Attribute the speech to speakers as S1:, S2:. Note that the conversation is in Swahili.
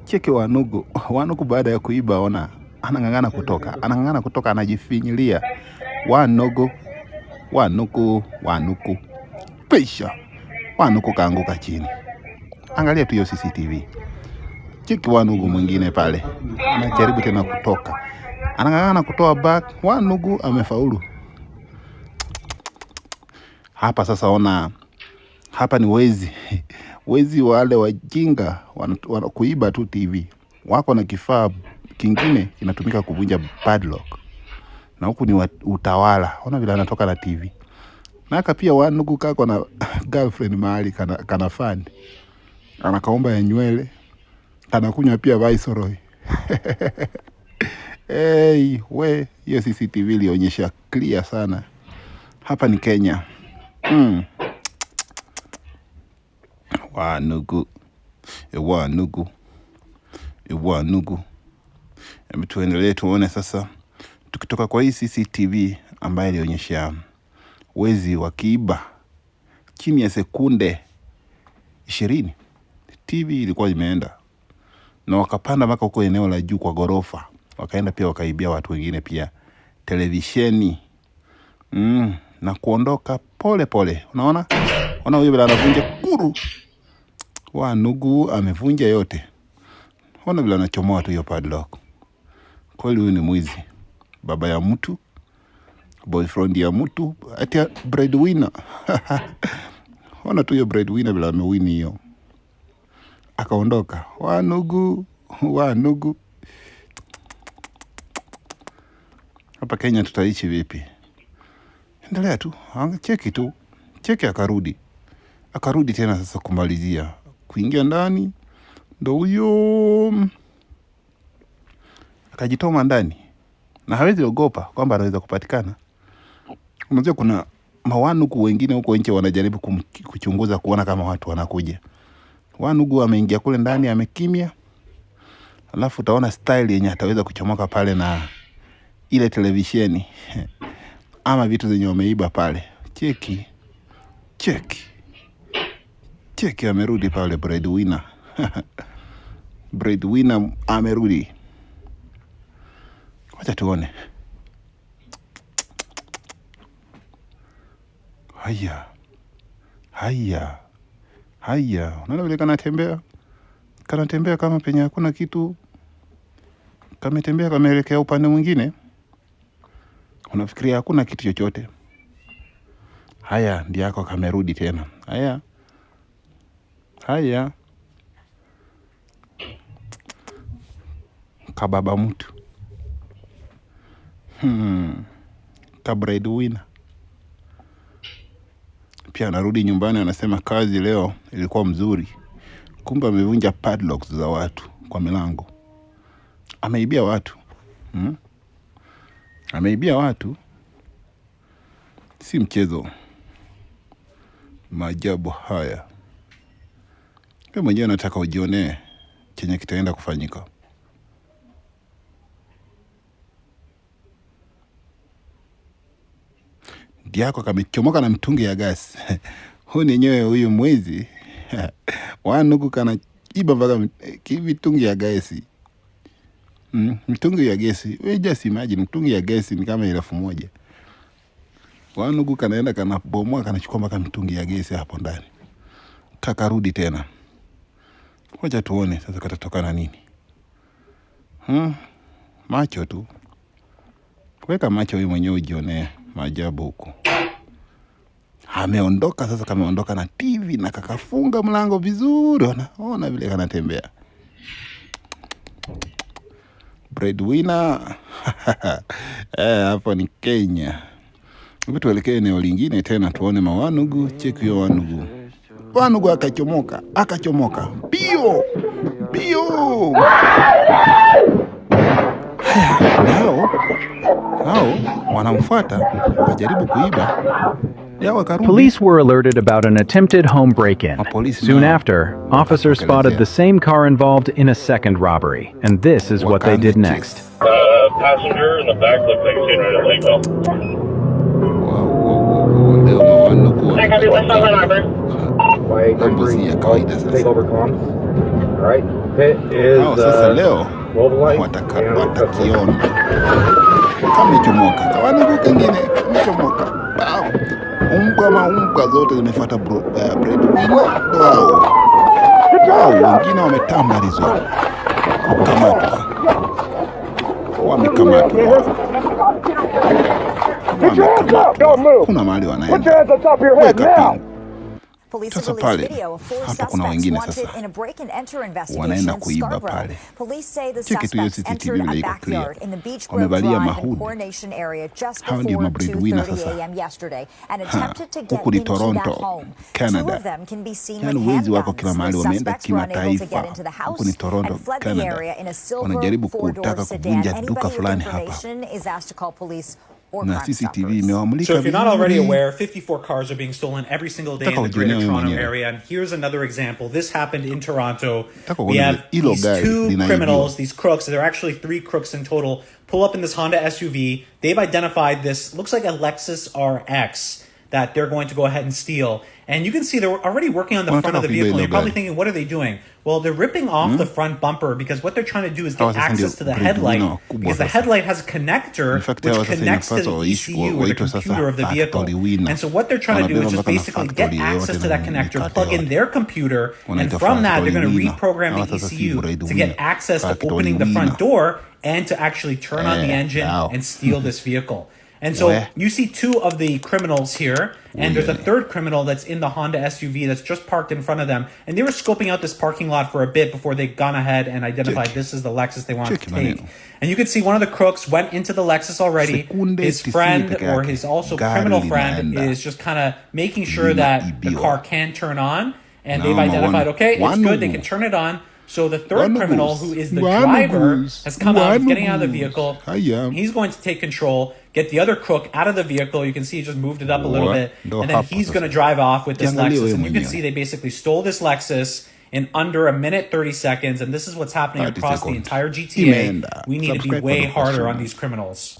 S1: Cheki Wanugu. Wanugu baada ya kuiba ona anang'ang'ana kutoka, anajifinyilia. Wanugu, Wanugu. Pisha. Wanugu kaanguka chini. Angalia tu hiyo CCTV. Cheki Wanugu mwingine pale. Anajaribu tena kutoka. Anang'ang'ana kutoa back. Wanugu amefaulu. Hapa sasa ona, hapa ni wezi. Wezi wale wajinga wanakuiba tu TV. Wako na kifaa kingine kinatumika kuvunja padlock. Na huku ni utawala. Ona vile anatoka na TV. Naka pia Wanugu kako na girlfriend mahali kana fund. Anakaomba ya nywele. Anakunywa pia Viceroy. Hey, hiyo CCTV ilionyesha clear sana. Hapa ni Kenya. Wanugu. Hebu tuendelee tuone sasa. Tukitoka kwa hii CCTV ambayo ilionyesha wezi wakiiba chini ya sekunde 20, TV ilikuwa imeenda. Na wakapanda mpaka huko eneo la juu kwa gorofa. Wakaenda pia wakaibia watu wengine pia televisheni. Na kuondoka pole pole. Unaona? Ona huyo bila anavunja kuru. Wanugu amevunja yote. Ona bila anachomoa tu hiyo padlock. Kweli huyu ni mwizi. Baba ya mtu, boyfriend ya mtu, ati breadwinner. Ona tu hiyo breadwinner bila amewini hiyo. Akaondoka. Wanugu. Hapa Kenya tutaishi vipi? Endelea tu. Cheki akarudi. Akarudi tena sasa kumalizia. Kuingia ndani. Ndo huyo akajitoma ndani. Na hawezi ogopa kwamba anaweza kupatikana. Unajua kuna Wanugu wengine huko nje wanajaribu kuchunguza kuona kama watu wanakuja. Wanugu ameingia kule ndani amekimya. Alafu utaona style yenye ataweza kuchomoka pale na ile televisheni. Ama vitu zenye wameiba pale. Cheki amerudi pale breadwinner. Breadwinner amerudi. Wacha tuone. Haya. Unaona vile kanatembea? Kanatembea kama penye hakuna kitu. Kametembea kameelekea upande mwingine. Unafikiria hakuna kitu chochote. Haya, ndiyo yako kamerudi tena. Haya. Kababa mtu. Breadwinner. Pia anarudi nyumbani anasema kazi leo ilikuwa mzuri. Kumbe amevunja padlocks za watu kwa milango. Ameibia watu. Ameibia watu. Si mchezo. Maajabu haya. Wewe mwenyewe nataka ujionee chenye kitaenda kufanyika. Diako kamechomoka na mtungi ya gasi. Huyu yenyewe huyu mwezi. Wanugu kana iba mpaka mitungi ya gasi. Mtungi ya gesi. Wewe just imagine mtungi ya gesi ni kama 1,000. Wanugu kanaenda kanabomoa kanachukua mpaka mtungi ya gesi hapo ndani. Kakarudi tena. Wacha tuone sasa katatokana nini. Macho tu. Weka macho wewe mwenyewe ujionee maajabu huko. Ameondoka sasa, kameondoka na TV na kakafunga mlango vizuri. Ona vile kanatembea. Breadwinner. Hapo ni Kenya. Hebu tuelekee eneo lingine tena tuone Wanugu. Cheki hiyo Wanugu. Wanugu akachomoka. Bio. Hao wanamfuata wajaribu kuiba.
S2: Police were alerted about an attempted home break-in. Soon after, officers spotted the same car involved in a second robbery, and this is what they did next.
S3: Passenger in the back looks like he's right at Lakeville.
S1: Mambo si ya kawaida sasa.
S4: right? Pit is
S1: Hao sasa leo
S4: Mobilite.
S1: watakiona kamechomoka, kawana kengine kamechomoka, umbwa zote zimefuata breadwinner wao, wengine wametambalizwa, wamekamatwa. Kuna mahali wanaenda weka pingu. Sasa pale hapa kuna wengine sasa wanaenda kuiba pale. Cheki tu hiyo CCTV vile iko clear. Wamevalia mahudi. Hao ndio mabreadwinner sasa. Huku ni Toronto, Canada. Yani wezi wako kila mahali, wameenda kimataifa. Huku ni Toronto, Canada. Wanajaribu kutaka kuvunja duka fulani hapa. Na CCTV imewamulika.
S5: So if you're not already aware, 54 cars are being stolen every single day in the greater Toronto area. And here's another example. This happened in Toronto. We have these two criminals, these crooks. There are actually 3 crooks in total. Pull up in this Honda SUV. They've identified this, looks like a Lexus RX that they're going to go ahead and steal. And you can see they're already working on the front of the vehicle. You're probably thinking, what are they doing? Well, they're ripping off the front bumper because what they're trying to do is get access to the headlight, because the headlight has a connector which connects to the ECU or the computer of the vehicle. And so what they're trying to do is just basically get access to that connector, plug in their computer, and from that they're going to reprogram the ECU to get access to opening the front door and to actually turn on the engine and steal this vehicle. And so you see 2 of the criminals here, and there's a 3rd criminal that's in the Honda SUV that's just parked in front of them. And they were scoping out this parking lot for a bit before they'd gone ahead and identified this is the Lexus they wanted to take. And you can see one of the crooks went into the Lexus already. His friend, or his also criminal friend, is just kind of making sure that the car can turn on. And they've identified, okay, it's good, they can turn it on. So the 3rd criminal, who is the driver, has come out, he's getting out of the vehicle. He's going to take control, get the other crook out of the vehicle. You can see he just moved it up a little bit. And then he's going to drive off with this Lexus. And you can see they basically stole this Lexus in under 1 minute 30 seconds. And this is what's happening across the entire GTA. We need to be way harder on these criminals.